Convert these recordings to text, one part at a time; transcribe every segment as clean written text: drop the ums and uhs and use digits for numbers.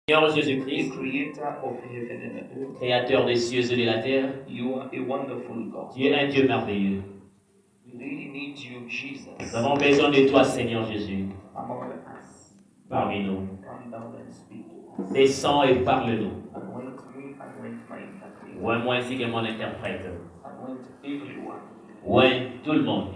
Seigneur the Jésus-Christ, creator of heaven and earth. créateur des cieux et de la terre, You are a wonderful God. tu es un Dieu merveilleux. We really need you, Jesus. Nous avons besoin de toi, Seigneur Jésus, Among us. parmi nous. Come down and speak to us. Descends et parle-nous. Anoint me, anoint my interpreter. Oins moi ainsi que mon interprète. Anoint everyone. Oins tout le monde.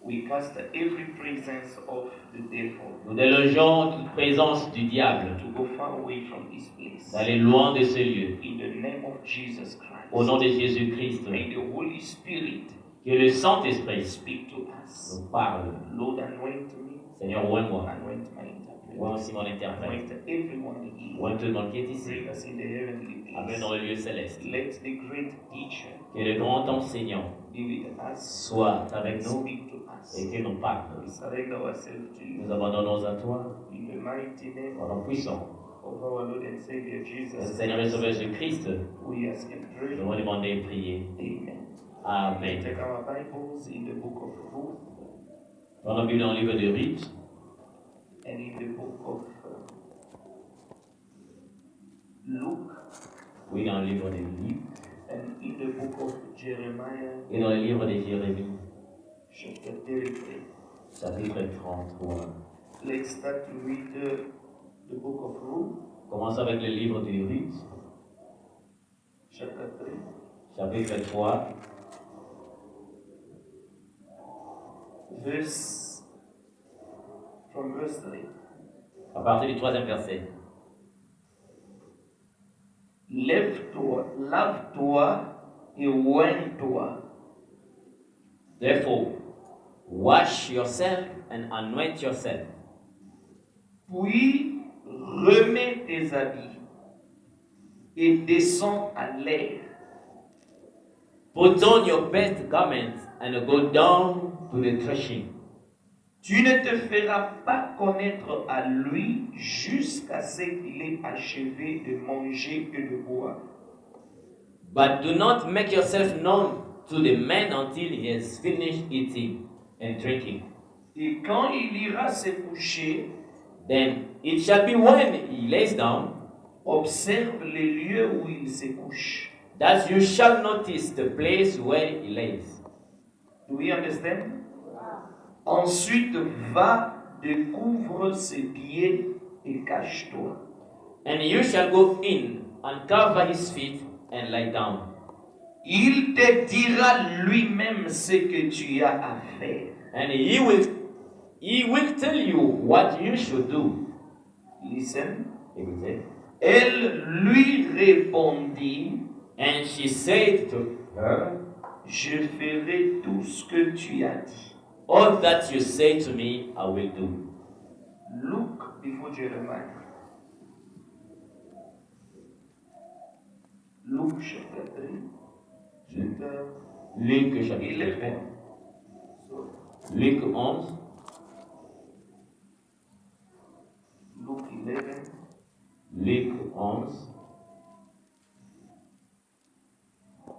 We cast every presence of the devil Nous délogeons toute présence du diable to go far away from this place. d'aller loin de ce lieu. In the name of Jesus Christ. Au nom de Jésus-Christ, May the Holy Spirit que le Saint-Esprit speak to us. nous parle. Lord, anoint me. Seigneur, oins-moi. Anoint my interpreter. Oins aussi mon interprète. Anoint everyone here. Oins tout le monde qui est ici. Bring us in the heavenly Amen place. dans le lieu céleste. Let the great teacher Que le grand enseignant be with us. soit avec nous Speak to us. et que nous parle. We surrender ourselves to you. Nous abandonnons à toi, In the mighty name au nom puissant. of our Lord and Savior Jesus, Seigneur et Sauveur Jésus-Christ, we ask and pray. nous avons demandé et prié. Amen. Amen. Take our Bibles in the book of Ruth Dans la Bible, dans le livre de Ruth, and in the book of Luke oui, dans le livre de Luc, and in the book of Jeremiah, et dans le livre de Jérémie, chapter 33. chapitre 33. Let's start to read the book of Ruth, Commençons avec le livre de Ruth, chapter 3. chapitre 3, From verse 3. à partir du 3e verset. Lève-toi, lave-toi et oigne-toi. Therefore, wash yourself and anoint yourself. Puis remets tes habits et descends à l'air. Put on your best garments and go down to the threshing. Tu ne te feras pas connaître à lui jusqu'à ce qu'il ait achevé de manger et de boire. But do not make yourself known to the man until he has finished eating and drinking. Et quand il ira se coucher, Then it shall be when he lays down observe les lieux où il se couche. that you shall notice the place where he lays. Do we understand? Ensuite, va, découvre ses pieds et cache-toi. And you shall go in and cover his feet and lie down. Il te dira lui-même ce que tu as à faire. And he will tell you what you should do. Listen. Écoutez. Elle lui répondit, And she said to her, je ferai tout ce que tu as dit. all that you say to me, I will do. Luke before Jeremiah. Luke chapter 3. Chapter Luc chapitre 11. 3. Sorry. Luc 11. Luke 11. Luc 11.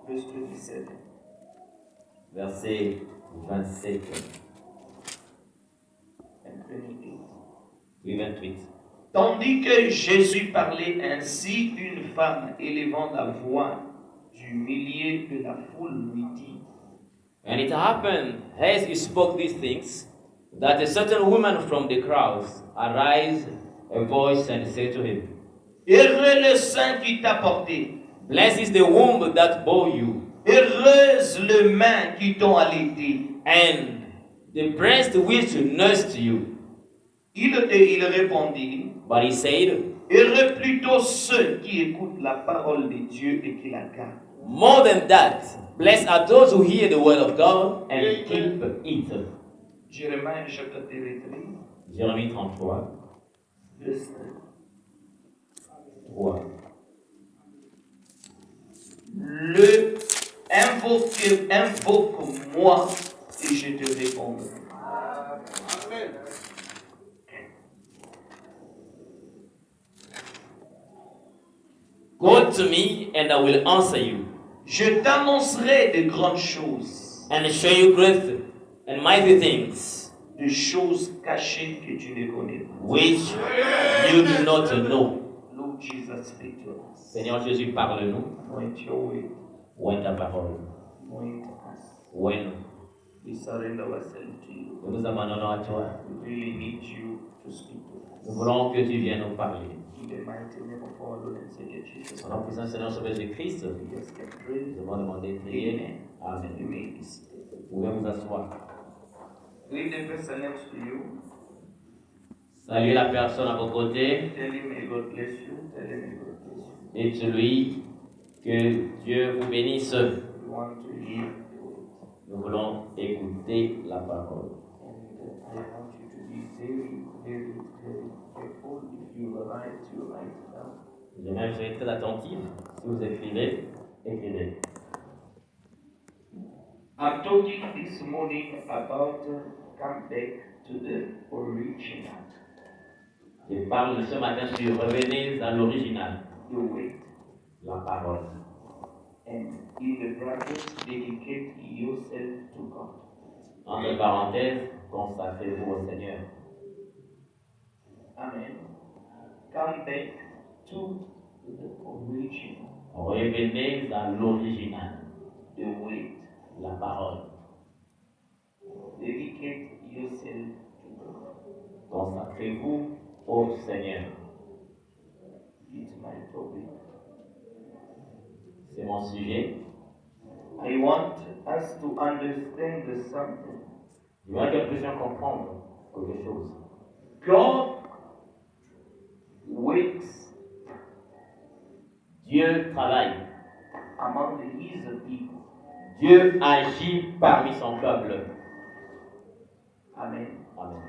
Verse 27. Verset 27 And 28. et 28. Tandis que Jésus parlait ainsi, une femme élevant la voix du milieu de la foule lui dit, And it happened, as he spoke these things, that a certain woman from the crowds arise a voice and said to him, heureux le sein qui t'a porté, Blessed is the womb that bore you, heureuse le main qui t'ont allaité. and the breast which nursed you. Il répondit, But he said, heureux plutôt ceux qui écoutent la parole de Dieu et qui la gardent. More than that, blessed are those who hear the word of God and keep it. Jeremiah chapter 33, Jérémie 33, verse 3. le invoque-moi et je te répondrai. Amen. Go to me and I will answer you, Je t'annoncerai de grandes choses, and show you great and mighty things, de choses cachées que tu ne connais pas. which you do not know. Luke Jesus, speak to us. Seigneur Jésus, parle-nous. Anoint your word. Ouvre ta parole. Anoint us. Ouvre-nous. We surrender ourselves to you. Nous nous abandonnons à toi. We really need you to speak to us. Nous voulons que tu viennes nous parler. In the mighty name of our Lord and Savior Jesus. Au nom puissant Seigneur Sauveur Jésus-Christ, We just can pray. nous avons demandé de prier. Amen. You Amen. may be seated. Vous pouvez vous asseoir. Greet the person next to you. Saluez la personne à vos côtés. Tell him may God bless you. Tell him may God bless you. Dites-lui que Dieu vous bénisse. We want to hear the word. Nous voulons écouter la parole. And I want you to be very, very, very careful. If you write it down. J'aimerais que vous soyez très attentifs. Si vous écrivez, écrivez. I'm talking this morning about come back to the original. Je parle ce matin sur revenez à l'original, The word. la parole. And in the brackets, dedicate yourself to God. Entre parenthèses, consacrez-vous au Seigneur. Amen. Come back to the original. Revenez à l'original, The word. la parole. Dedicate yourself to God. Consacrez-vous au Seigneur. It's my topic. C'est mon sujet. I want us to understand something. Je voudrais que nous puissions comprendre quelque chose. God works Dieu travaille. among his people. Dieu agit parmi son peuple. Amen. Amen.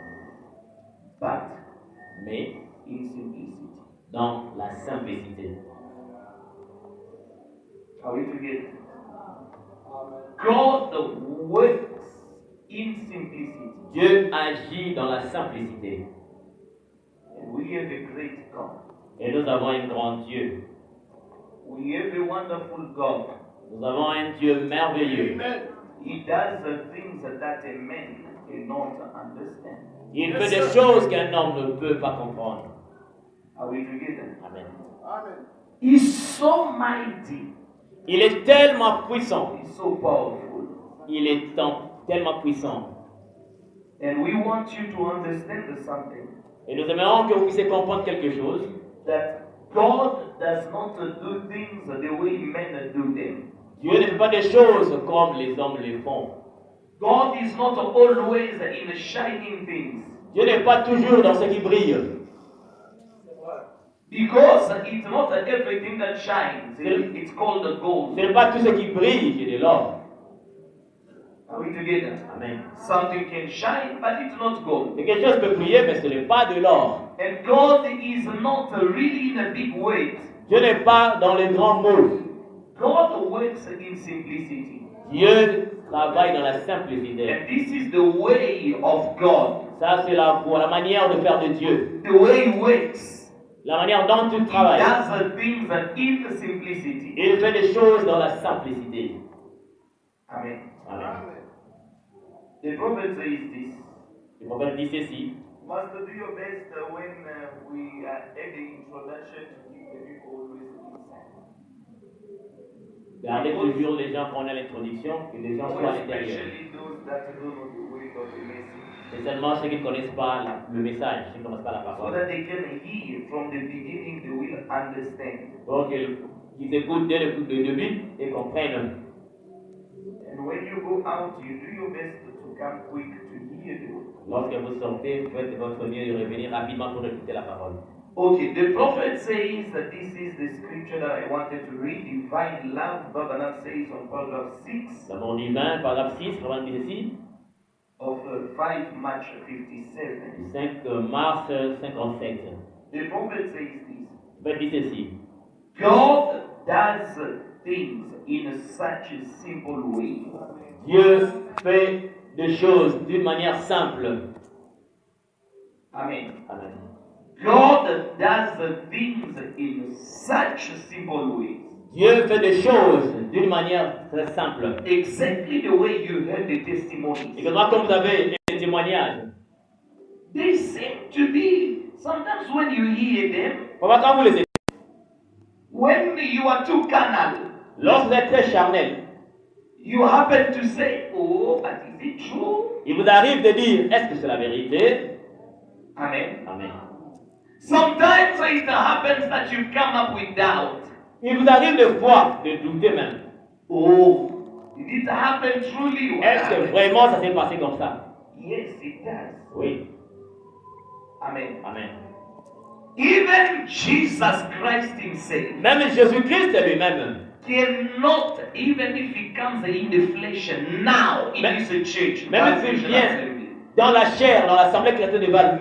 But Mais in simplicity. dans la simplicité. Are we together? God works in simplicity. Dieu agit dans la simplicité. And we have a great God. Et nous avons un grand Dieu. We have a wonderful God. Nous avons un Dieu merveilleux. He does the things that a man cannot understand. Il fait des choses qu'un homme ne peut pas comprendre. Are we together? Amen. He's so mighty. Il est tellement puissant. He's so powerful. Il est tellement puissant. And we want you to understand something. Et nous aimerions que vous puissiez comprendre quelque chose. That God does not do things the way men do them. Dieu ne fait pas des choses comme les hommes les font. God is not always in shining things. Dieu n'est pas toujours dans ce qui brille. Because it's not everything that shines. It's called the gold. Ce n'est pas tout ce qui brille qui est de l'or. Are we together? Amen. Something can shine, but it's not gold. Et quelque chose peut briller, mais ce n'est pas de l'or. And God is not really in a big weight. Dieu n'est pas dans les grands mots. God works in simplicity. Dieu travaille dans la simplicité. And this is the way of God. Ça, c'est la manière de faire de Dieu. The way He works. La manière dont tu He travailles. does the things in the simplicity. Il fait des choses dans la simplicité. Amen. Amen. The prophet says this. Le prophète dit ceci. You must do your best when we are at the introduction to keep the people always inside. Gardez toujours les gens qu'on a l'introduction, que les gens soient à l'intérieur. Especially those that don't know the way of the message. C'est seulement ceux qui ne connaissent pas le message, ceux qui ne connaissent pas la So parole. that they can hear from the beginning, they will understand. Donc, ils écoutent dès le début et comprennent. And when you go out, you do your best to come quick to hear the word. Lorsque vous sortez, faites votre mieux de revenir rapidement pour écouter la parole. Okay, the prophet says that this is the scripture that I wanted to read. Divine love, Babana says on paragraph 6 L'amour divin, paragraphe 6, paragraphe ici, of 5 March 57. du 5 mars 57. The prophet says this. Le prophète dit ceci. God does things in such a simple way. Dieu fait des choses d'une manière simple. Amen. Amen. God does things in such a simple way. Dieu fait des choses d'une manière très simple. Exactly the way you heard the testimonies. Exactement comme vous avez les témoignages. They seem to be, sometimes when you hear them, Quand vous les écoutez, When you are too carnal, Lorsque vous êtes très charnel, you happen to say, oh, but is it true? il vous arrive de dire, est-ce que c'est la vérité? Amen. Amen. Sometimes it happens that you come up with doubt. Il vous arrive de fois de douter même. Oh, did it happen truly? Est-ce que vraiment ça s'est passé comme ça? Yes, it does. Oui. Amen. Amen. Even Jesus Christ himself Même Jésus-Christ lui-même, cannot, even if he comes in the flesh now in Même- this church, même s'il vient dans la chair, dans l'assemblée chrétienne de Val,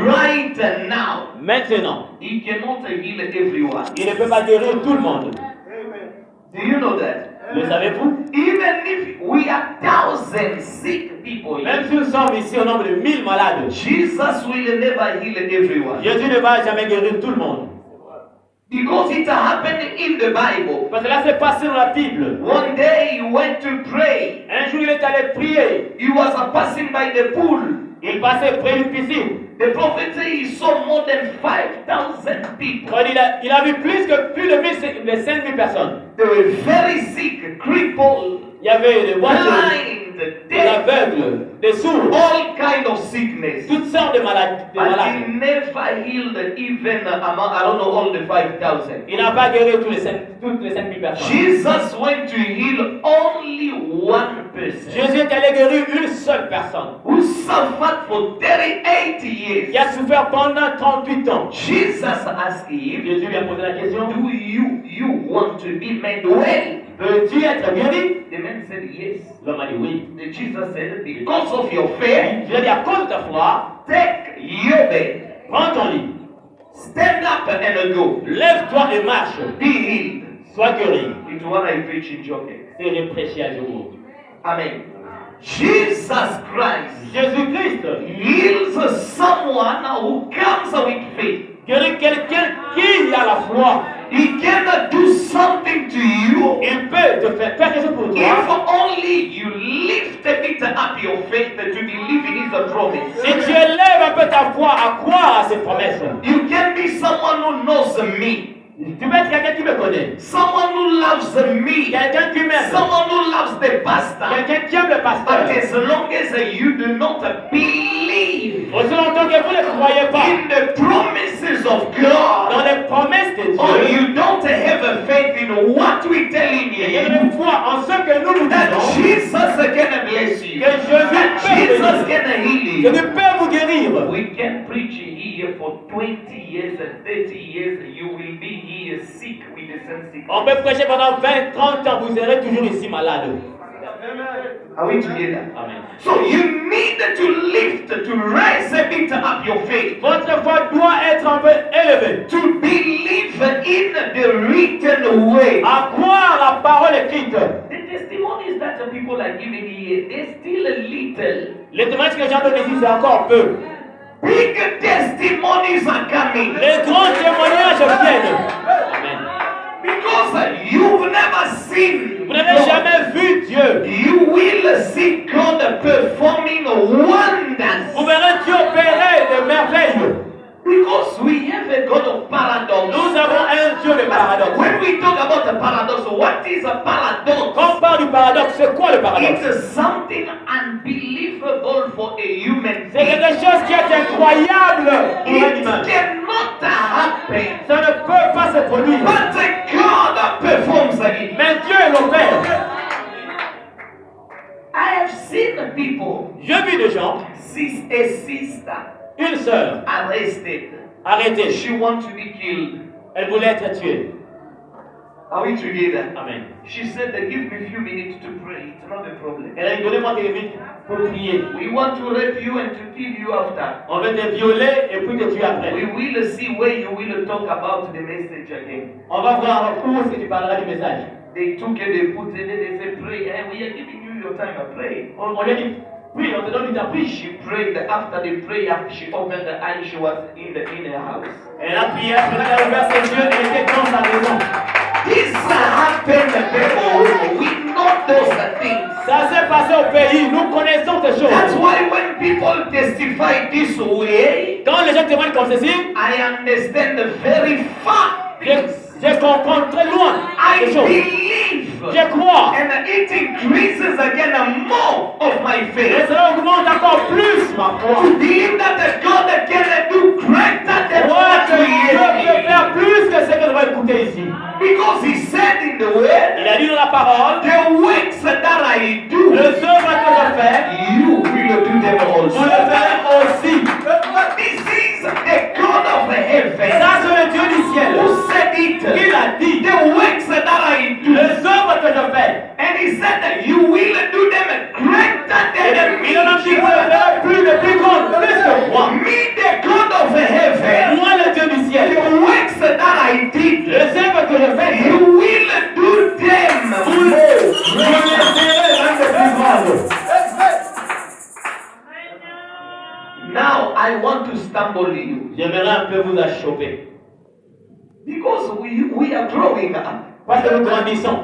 right now, maintenant, he cannot heal everyone. il ne peut pas guérir tout le monde. Do you know that? Le savez-vous? Even if we are thousands sick people, Même si nous sommes ici au nombre de 1000 malades, Jesus will never heal everyone. Jésus ne va jamais guérir tout le monde. Because it happened in the Bible. Parce que là, c'est passé dans la Bible. One day he went to pray. Un jour, il est allé prier. He was passing by the pool. Il passait près d'une piscine. The prophet said he saw more than 5,000 people. Quand il a vu plus de 5000 personnes. They were very sick, crippled, Il y avait des voitures, blind, des deaf, aveugles, des sourds, all kind of sickness. toutes sortes de maladies. And he never healed even among, I don't know, all the 5,000. Il n'a pas guéri toutes les 5000 personnes. Jesus went to heal only one person Jésus est allé guérir une seule personne who suffered for 38 years. qui a souffert pendant 38 ans. Jesus asked him, Jésus lui a posé la question, do you want to be made well? veux-tu être guéri? The man said yes. L'homme a dit oui. Then Jesus said, because of your faith, Je lui ai dit, à cause de ta foi, take your bed, prends ton lit, stand up and go. lève-toi et marche, Be healed. sois guéri. It's what I preach in Jockey. C'est le prêcher à Jéhovah. Amen. Jesus Christ Jésus-Christ heals someone who comes with faith. guérit quelqu'un qui a la foi. He cannot do something to you Il peut te faire quelque chose pour if toi. only you lift a bit up your faith to believe in his promise. Si tu élèves un peu ta foi à croire à ses promesses, You can be someone who knows me, tu peux être quelqu'un qui me connaît, someone who loves me, quelqu'un qui m'aime, someone who loves the pastor. quelqu'un qui aime le But pasteur. as long as you do not believe Aussi longtemps que vous ne croyez pas in the promises of dans God, les promesses de or Dieu, you don't have a faith in what we're telling et il y a you, une foi en ce que nous vous that disons, Jesus can bless you, que Jésus that peut Jesus vous can heal que you. Dieu peut vous guérir. We can preach here for 20 years and 30 years. You will be here sick with the same sickness. On peut prêcher pendant 20, 30 ans, vous serez toujours ici malade. Are we together? Amen. So you need to lift, to raise a bit up your faith, Votre foi doit être un peu élevée. to believe in the written way. À croire la parole écrite. The testimonies that the people are giving here, they're still a little. Les témoignages que les gens donnent ici, c'est encore peu. Big testimonies are coming. Les grands témoignages viennent. Amen. Because you've never seen Vous n'avez God. jamais vu Dieu. You will see God performing wonders. Vous verrez Dieu opérer des merveilles. Because we have a God of paradox. Nous avons un Dieu de paradoxe. When we talk about a paradox, what is a paradox? Quand on parle du paradoxe, c'est quoi le paradoxe? It's something unbelievable for a human C'est being. quelque chose qui est incroyable pour un It humain. cannot happen. Ça ne peut pas se produire. But God performs it. Mais Dieu l'opère. I have seen people, J'ai vu des gens, a sister, une sœur, arrested. arrêtée. She wants to be killed. Elle voulait être tuée. Are we together? Amen. She said, give me a few minutes to pray. It's not a problem. Elle a dit, donnez-moi quelques minutes pour prier. We want to rape you and to kill you after. On veut te violer et puis te tuer après. We will see where you will talk about the message again. On va voir où est-ce que tu parleras du message. They took it, they put it, they said, pray. And we are giving you your time to pray. On lui a dit, prie, on te donne du temps, prie. She prayed. After the prayer, she opened her eyes. She was in her house. Elle a prié, après elle a ouvert ses yeux, elle était dans sa maison. This happened, people. We know those things. Ça s'est passé au pays, nous connaissons ces That's choses. why when people testify this way, Quand les gens témoignent comme ceci, I understand the very far things. je comprends quelque chose. believe. Je crois. And it increases again more of my Et faith. cela augmente encore plus ma foi. To believe that the God that can do greater than Crois what que Dieu peut created. faire plus que ce que nous va écouter ici. Because he said in the word, Il a dit dans la parole, the works that I do, les œuvres que je fais, you will do them vous also. le ferez aussi. But this is the God of the heaven Ça, c'est le Dieu du ciel. who said it. Il a dit, The works that I do. les œuvres que je fais. And he said that you will do them greater than me. Il en a dit, vous le ferez plus de plus grande, plus que moi. Me, the God of the heaven, Moi, le Dieu du ciel. the works that I did, Les œuvres que je fais, you will do them vous le more. ferez même de plus grandes. Now I want to stumble you J'aimerais un peu vous achoper. because we are growing up. Parce que nous grandissons.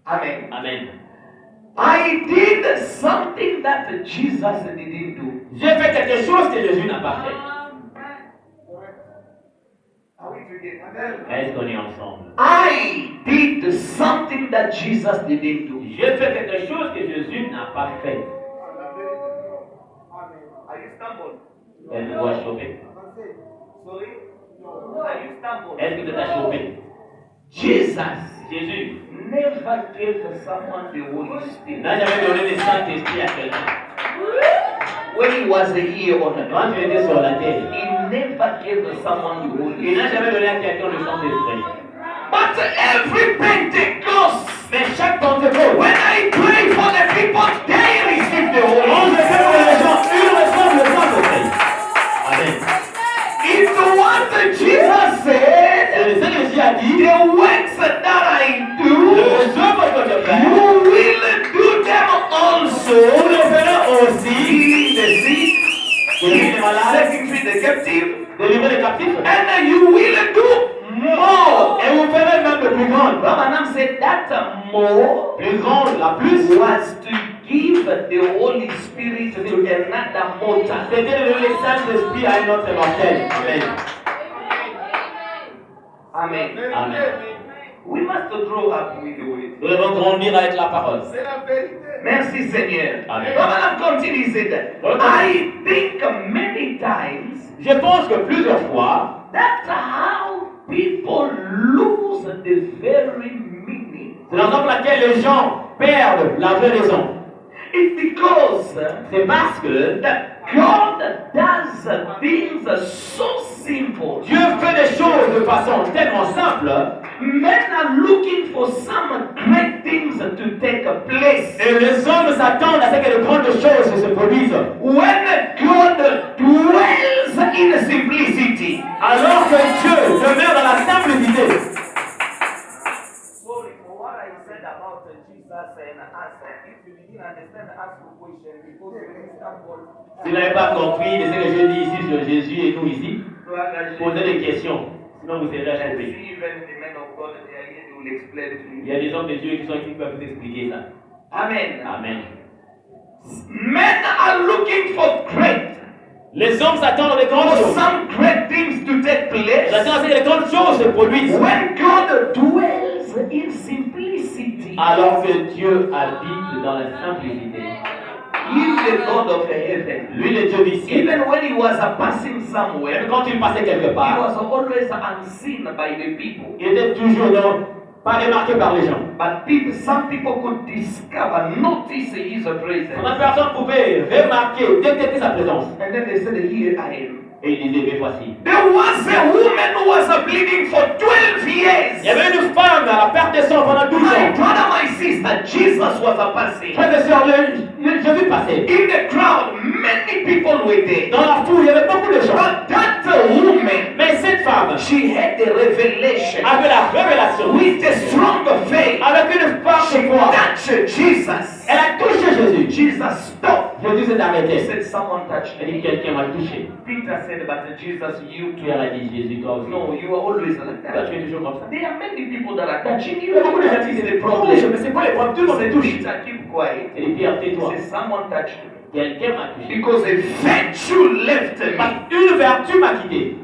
Amen. Amen. I did something that Jesus didn't do. J'ai fait quelque chose que Jésus n'a pas fait. Are we together? Amen. Est-ce qu'on est ensemble? I did something that Jesus didn't do. J'ai fait quelque chose que Jésus n'a pas fait. Are you stumbled? Elle me voit choper. Sorry? Are you stumbled? Est-ce que tu t'as chopé? Jesus Jésus never gave someone the Holy Spirit n'a jamais donné le Saint-Esprit à quelqu'un. when he was here on earth. Quand tu étais sur la terre, He never gave someone the Holy il n'a Spirit. jamais donné à quelqu'un le Saint-Esprit. But every Pentecost, Mais chaque Pentecôte, when I pray for the people, they receive the quand Holy je fais pour les gens, ils reçoivent le Saint-Esprit. Amen. It's what Jesus said. Et ce que Jésus a dit, The works that I do, les œuvres que je fais, you will do them also. vous les ferez aussi. Healing the sick, Guérir les malades, setting free the captive, délivrer les captifs. and you will do more. Et vous ferez même de plus grande. Brahmanam said that more Plus grande, la plus. was to give the Holy Spirit to another mortal. C'était de donner le Saint-Esprit à un autre mortel. Amen. Amen. Amen. We must grow up with the word. Nous devons grandir avec la parole. Merci Seigneur. Amen. Brahmanam continues said that I think many times Je pense que plusieurs fois, that's how people lose the very meaning. c'est la raison pour laquelle les gens perdent la vraie raison. It's because C'est parce que that God does things so simple. Dieu fait des choses de façon tellement simple Men are looking for some great things to take place. et les hommes s'attendent à ce que de grandes choses se produisent. When God dwells in simplicity. Alors que Dieu demeure dans la simplicité. Sorry for what I said about Jesus and us. If you didn't understand, ask a question because you stumble. Si vous n'avez pas compris de ce que je dis ici sur Jésus et nous ici, posez des questions. Sinon vous serez achoppés. Even the men of God, they are here, they will explain to Il you. y a des hommes de Dieu qui sont ici qui peuvent vous expliquer ça. Amen. Amen. Men are looking for great. Les hommes s'attendent à des grandes For choses. some great things to take place. S'attendent à ce que de grandes choses se produisent. When God dwells in simplicity, Alors que Dieu habite dans la simplicité. He is the God of the heaven. Lui, le Dieu du ciel. Even when he was passing somewhere, Même quand il passait quelque he part, was always unseen by the people. il était toujours pas remarqué par les gens. But some people could discover, notice his presence. Certaines personnes pouvaient remarquer, détecter sa présence. And then they said, here I am. Et il disait, mais voici. There was a woman who was bleeding for 12 years. Il y avait une femme à la perte de sang pendant 12 My ans. brother, my sister, Jesus was passing. Frères et sœurs, Jésus passait. In the crowd, many people were there. Dans la foule, il y avait beaucoup de gens. But that woman, Mais cette femme she had the revelation avait la révélation. with a strong faith. Avec une force She de foi. touched Jesus. Elle a touché Jésus. Jesus stopped. Jésus s'est He arrêté. said, someone touched Elle me. dit, quelqu'un m'a touché. Peter said, but Jesus, you too. Pierre a dit, Jésus, toi aussi. No, you are always like Toi, that. tu es toujours comme ça. There are many people that are touching Il y a beaucoup de gens qui you. disent, The mais problem. mais c'est quoi les problèmes? Tout le monde se Said, touche. Peter, keep quiet. Elle dit, Pierre, He tais-toi. said, someone touched me. Quelqu'un m'a touché. Because a virtue left me. Une vertu m'a quitté.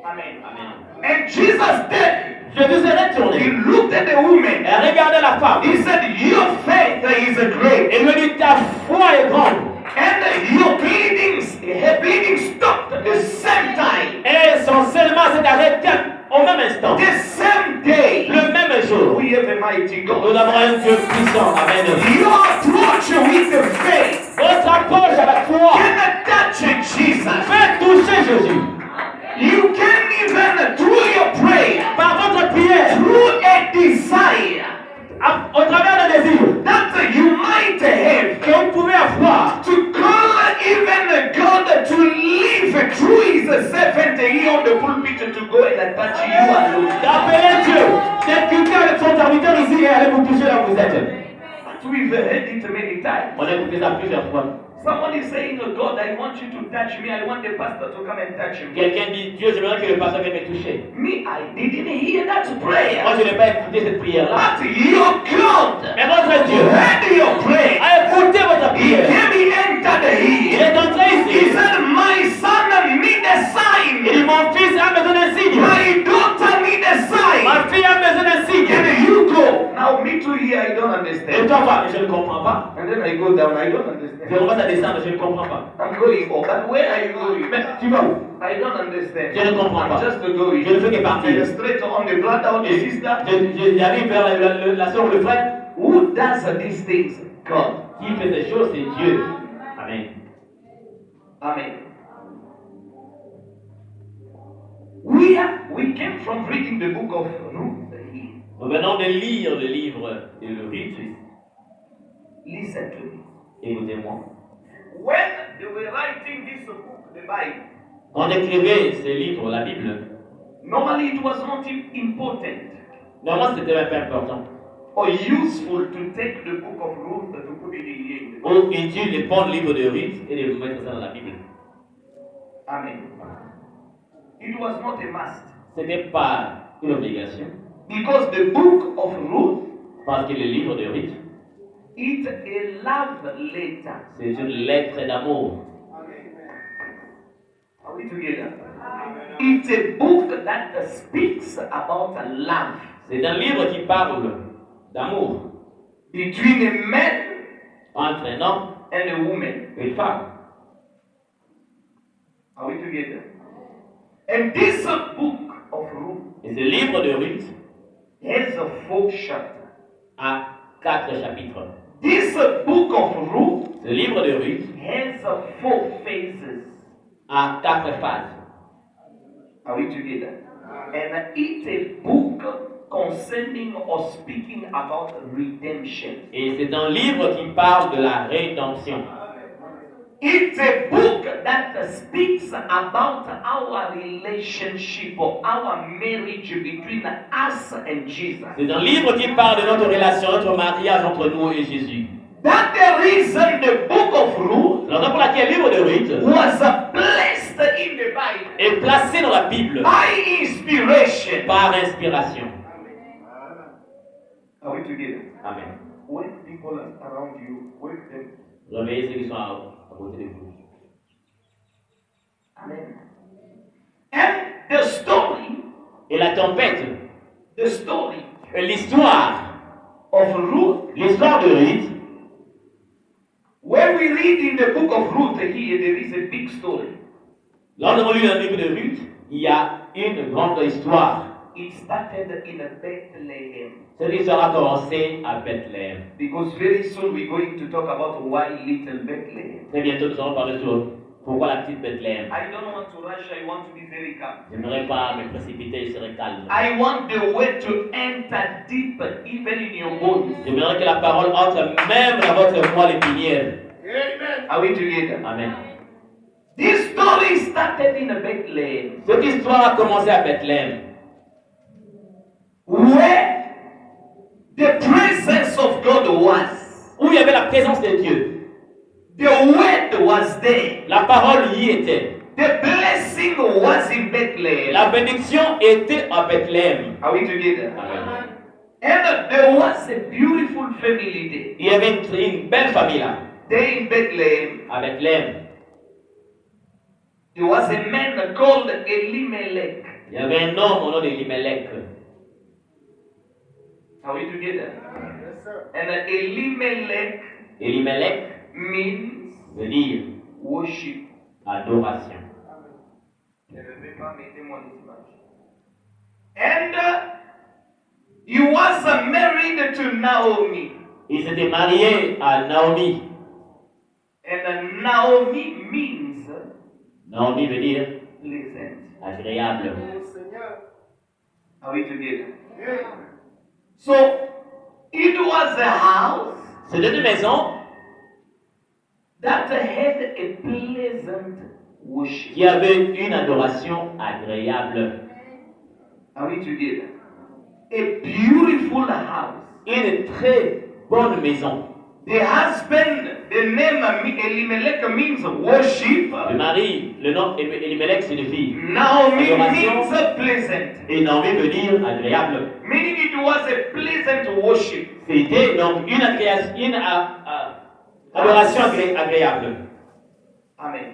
Amen. Amen. And Jesus said, Jésus s'est He retourné looked at the woman. et regardait la femme. He said, your faith is great. Et lui dit, ta foi est grande. And her bleeding stopped at the same time. Et son saignement s'est arrêté au même instant. The same day. Le même jour. We have a mighty Nous God. avons un Dieu puissant. Amen. Your approach with the faith Votre approche avec foi. can touch Jesus. Faites toucher Jésus. You can even, through your prayer, Par votre prière. through a desire Au travers des désirs. that you might have, Que vous pouvez avoir. to call even God to live through his servant here on the pulpit to go and touch you alone. D'appeler Dieu. D'exécuter avec son serviteur ici et aller vous toucher là où vous êtes. But we've heard it many times. On a écouté ça plusieurs fois. Someone is saying, oh God, I want you to touch me. I want the pastor to come and touch me. Quelqu'un dit, Dieu, j'aimerais que le pasteur vienne me toucher. Me, I didn't hear that prayer. Moi, je n'ai pas écouté cette prière-là. But your God Mais votre Dieu heard your prayer. a écouté votre He prière. came, he entered Il here. est entré He ici. said, my son need a Il dit, sign. mon fils a besoin d'un signe. My daughter need a sign. Ma fille a besoin d'un signe. And you go. Now me too here, I don't Et understand. toi, va, je ne comprends pas. And then I go down, I don't Je understand. commence à descendre, je ne comprends pas. I'm going up. But where are you going? Mais tu vas où? I don't understand. Je ne comprends I'm pas. just going. Je ne fais que partir. And straight on the brother or the Et sister. j'arrive vers la soeur ou le frère. Who does these things? God. Qui fait ces choses, c'est Dieu. Amen. Amen. We came from reading the book of Ruth here. Nous venons de lire le livre de Ruth. Listen to me. Écoutez-moi. When they were writing this book, the Bible, Quand écrivait ce livre, la Bible, normally it was not important normalement c'était même pas important. or useful to take the book of Ruth to put it in the Ou utile de prendre le livre de Ruth et de mettre ça dans la Bible. Amen. It was not a must. Ce n'est pas une obligation, Because the book of Ruth, parce que le livre de Ruth, it's a love letter. c'est une lettre d'amour. Are we together? It's a book that speaks about love C'est un livre qui parle d'amour between a man entre un homme and a woman. et une femme. Are we together? And this book of Ruth Et ce livre de Ruth has 4 chapters. a 4 chapitres. This book of Ruth Ce livre de Ruth has 4 phases. a 4 phases. Are we together? And it's a book concerning or speaking about redemption. Et c'est un livre qui parle de la rédemption. It's a book that speaks about our relationship or our marriage between us and Jesus. C'est un livre qui parle de notre relation, notre mariage entre nous et Jésus. That the reason the book of Ruth La raison pour laquelle le livre de Ruth was placed in the Bible est placé dans la Bible by inspiration. par inspiration. Are we together? Amen. When people are around you, wake them. Réveillez ceux qui sont à côté de vous. Amen. And the story, Et la tempête, l'histoire of Ruth, l'histoire de Ruth, when we read in the book of Ruth here, there is a big story. là nous avons lu dans le livre de Ruth, il y a une grande histoire. It started in Bethlehem. Cette histoire a commencé à Bethléem. Because very soon we're going to talk about why little Bethlehem. Très bientôt nous allons parler sur pourquoi la petite Bethléem. I don't want to rush, I want to be very calm. Je n'aimerais pas me précipiter, je serai calme. I want the word to enter deep, even in your bones. J'aimerais que la parole entre même dans votre moelle épinière. Amen. Are we together? Amen. This story started in Bethlehem, Cette histoire a commencé à Bethléem, where the presence of God was. où il y avait la présence de Dieu. The word was there. La parole y était. The blessing was in Bethlehem. La bénédiction était à Bethléem. Are we together? Amen. And there was a beautiful family there. Il y avait une belle famille là, There in Bethlehem, à Bethléem. there was a man called Elimelech. Il y avait un homme au nom d'Elimelech. Are we together? And Elimelech Elimelech means veut dire worship. adoration. Je ne vais pas mettre mon image. And he was married to Naomi. Il s'était marié à Naomi. And Naomi means Naomi veut dire pleasant. agréable. Are we together? So it was a house C'était une maison that had a pleasant worship. qui avait une adoration agréable. Are we together? A beautiful house. Une très bonne maison. The husband, the name Elimelech means worship. Le mari, le nom Elimelech signifie Naomi adoration. means pleasant. Et Naomi veut dire agréable. Meaning it was a pleasant worship. C'était donc une adoration agréable. Amen.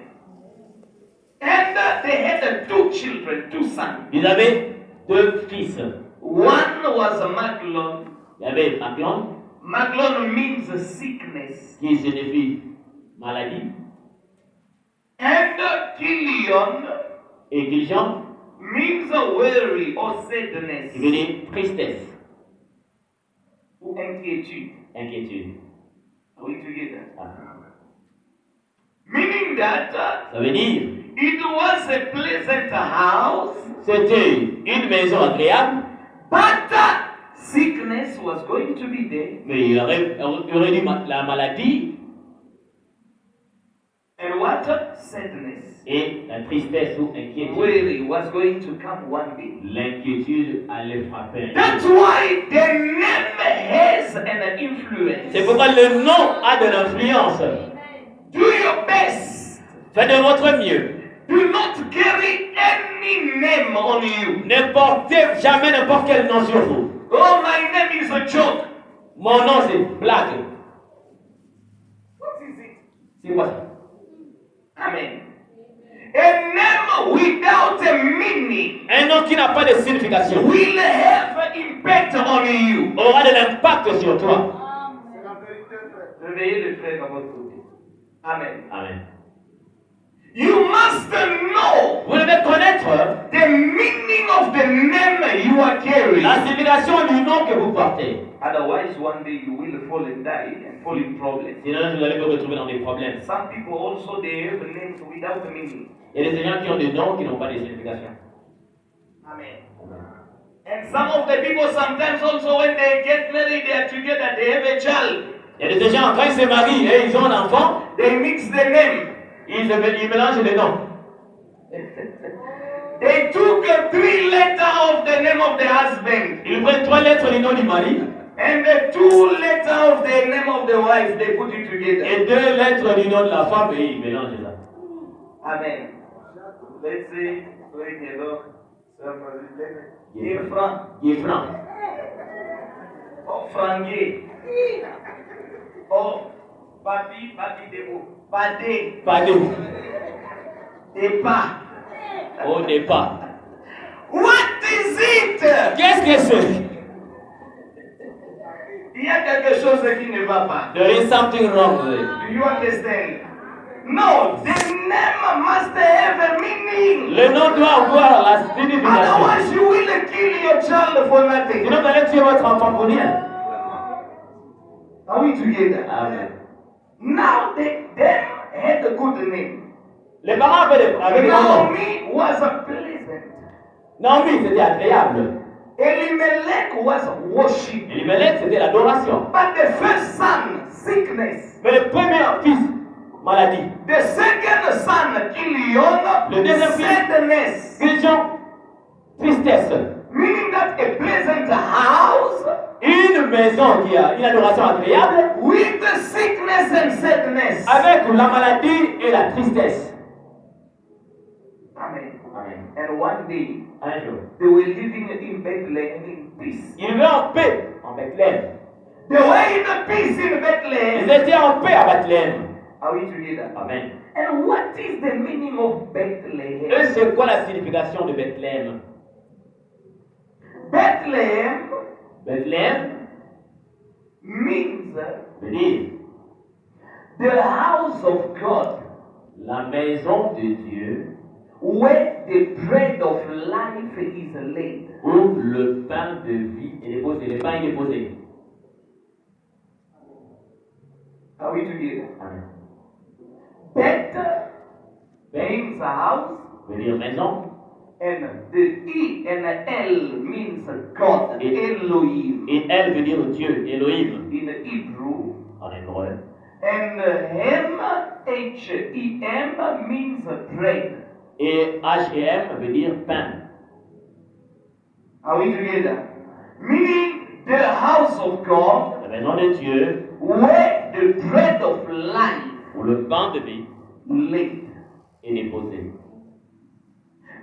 And they had two children, two sons. Ils avaient deux fils. One was Maglon. Il y avait Maclon, Maglon means sickness. qui signifie maladie, And Kilion et Giljon, means weary or sadness. qui veut dire tristesse, Ou inquiétude. inquiétude. Are we together? Ah. Meaning that Ça veut dire, it was a pleasant house, c'était une maison agréable, but sickness was going to be there. mais il y aurait eu la maladie And what? Sadness. et la tristesse ou inquiétude. Weary was going to come one day. L'inquiétude allait frapper. That's why the name has an influence. C'est pourquoi le nom a de l'influence. Do your best. Faites de votre mieux. Do not carry any name on you. Ne portez jamais n'importe quel nom sur vous. Oh, my name is a joke. Mon nom c'est blague. What is it? C'est quoi ça? Amen. A name without a meaning Un nom qui n'a pas de signification will have impact on you. aura de l'impact sur toi. Réveillez le frère à votre côté. Amen. Amen. You must know Vous devez connaître the meaning of the name you are carrying. la signification du nom que vous portez. Otherwise, one day you will fall and die and fall in problems. Sinon, vous allez vous retrouver dans des problèmes. Some people also they have names without a meaning. Il y a des gens qui ont des noms qui n'ont pas de signification. Amen. And some of the people sometimes also when they get married, they are together, they have a child. Il y a des gens, quand ils se marient et ils ont un enfant, They mix the name. ils mélangent les noms. They took 3 letters of the name of the husband Ils prennent 3 lettres du nom du mari and the 2 letters of the name of the wife. They put it together. et 2 lettres du nom de la femme et ils mélangent ça. Amen. Let's say, Frank. Guéfran. Oh, Franguet. Oh, Papi Debo. Padé. Padé. Dépa. Au départ. What is it? Qu'est-ce que c'est? Il y a quelque chose qui ne va pas. There is something wrong with it. Do you understand? No, the name must have a meaning. Le nom doit avoir la signification. Otherwise, you will kill your child for nothing. Sinon, vous allez tuer votre enfant pour rien. Are we together? Amen. Now, them had a good name. Les parents avaient un nom. Naomi was pleasant. Naomi, c'était agréable. Elimelech was worship. Elimelech, c'était l'adoration. But the first son, sickness. Mais le premier fils, maladie. The second son, Kilion, Le deuxième fils, sadness. Giljon, tristesse. Meaning that a pleasant house Une maison qui a une adoration agréable with the sickness and sadness. avec la maladie et la tristesse. Amen. Amen. And one day, Un jour, they were living in Bethlehem in peace. ils vivaient en paix en Bethléem. They were in peace in Ils Bethlehem. étaient en paix à Bethléem. Are we together? Amen. And what is the meaning of Bethlehem? Et c'est quoi la signification de Bethléem? Bethlehem Bethléem, dire the house of God, la maison de Dieu where the bread of life is laid. où le pain de vie est déposé. Le pain est déposé. Are we together? Amen. Beth means a house, Veut dire maison. and the E and the L means God, Elohim Et elle veut dire Dieu, Elohim, in Hebrew. en hébreu. And Hem, H-E-M, means bread. Et H&M veut dire pain. Are we together? Meaning the house of God, La maison de Dieu, where the bread of life où le pain de vie laid. est déposé.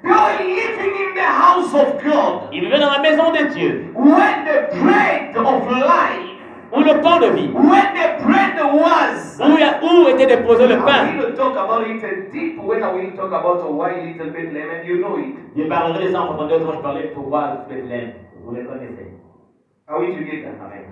They are living in the house of God, Il vivait dans la maison de Dieu, where the bread of life, où le pain de vie, where the bread was. où était déposé le I pain. will talk about it deep when I will talk about why little Bethlehem, and you know it. Je parlerai de ça en profondeur quand je parlais pourquoi Bethléem. Vous le connaissez. Are we together? Amen.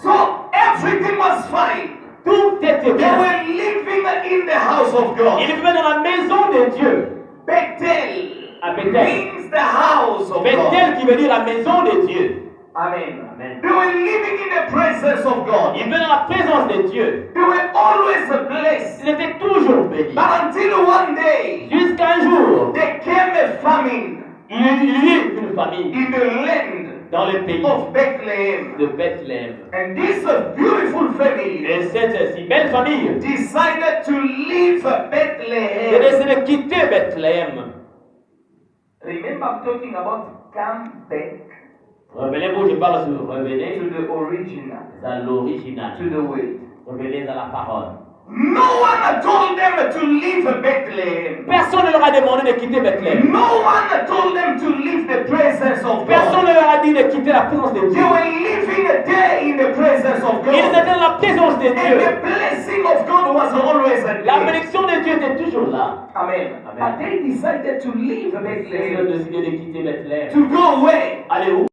So everything was fine. Tout était They bien. were living in the house of God. Il vivait dans la maison de Dieu. Bethel À Bethel. means the house of God. Bethel qui veut dire la maison de Dieu. Amen. Amen. They were living in the presence of God. Il vivait dans la présence de Dieu. They were always blessed. Il était toujours béni. But until one day, Jusqu'à un jour, there came a famine il y eut une famille in the land dans le pays of Bethlehem. de Bethléem. And this beautiful family Et cette si belle famille decided to leave a Bethlehem. décidé de quitter Bethléem. Remember, I'm talking about come back Revenez-vous, je parle sur revenez to the original, à l'original. to the way. Revenez à la parole. No one told them to leave Bethlehem. Personne ne leur a demandé de quitter Bethléem. No one told them to leave the presence of Personne God. ne leur a dit de quitter la présence de They Dieu. were living there in the presence of Ils God. étaient dans la présence de And Dieu. the blessing of God was always La there. bénédiction de Dieu était toujours là. Amen. Amen. But they decided to leave Ils ont Bethlehem. décidé de quitter Bethléem. To go where? Allez où?